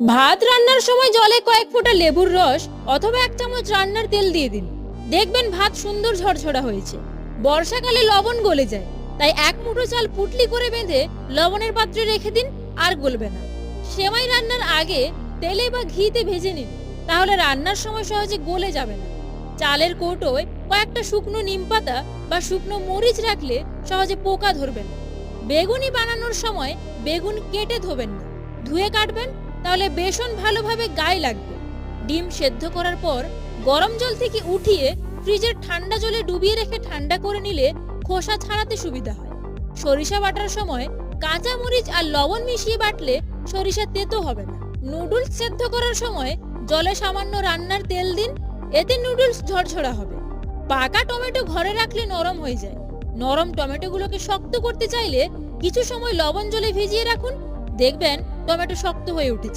ভাত রান্নার সময় জলে কয়েক ফোঁটা লেবুর রস অথবা 1 চামচ রান্নার তেল দিয়ে দিন। দেখবেন ভাত সুন্দর ঝরঝরা হয়েছে। বর্ষাকালে লবণ গলে যায়, তাই 1 মুঠো চাল পুটলি করে বেঁধে লবণের পাত্রে রেখে দিন, আর গলবে না। সেমাই রান্নার আগে তেলে বা ঘিতে ভেজে নিন, তাহলে রান্নার সময় সহজে গলে যাবে না। চালের কৌটোয় কয়েকটা শুকনো নিমপাতা বা শুকনো মরিচ রাখলে সহজে পোকা ধরবে না। বেগুনি বানানোর সময় বেগুন কেটে ধোবেন না, ধুয়ে কাটবেন, তাহলে বেসন ভালোভাবে গায়ে লাগবে। ডিম সেদ্ধ করার পর গরম জল থেকে উঠিয়ে ফ্রিজের ঠান্ডা জলে ডুবিয়ে রেখে ঠান্ডা করে নিলে খোসা ছাড়াতে সুবিধা হয়। সরিষা বাটার সময় কাঁচা মরিচ আর লবণ মিশিয়ে বাটলে সরিষা তেতো হবে না। নুডলস সেদ্ধ করার সময় জলে সামান্য রান্নার তেল দিন, এতে নুডলস ঝরঝরা হবে। পাকা টমেটো ঘরে রাখলে নরম হয়ে যায়। নরম টমেটোগুলোকে শক্ত করতে চাইলে কিছু সময় লবণ জলে ভিজিয়ে রাখুন, দেখবেন টমেটো শক্ত হয়ে উঠেছে।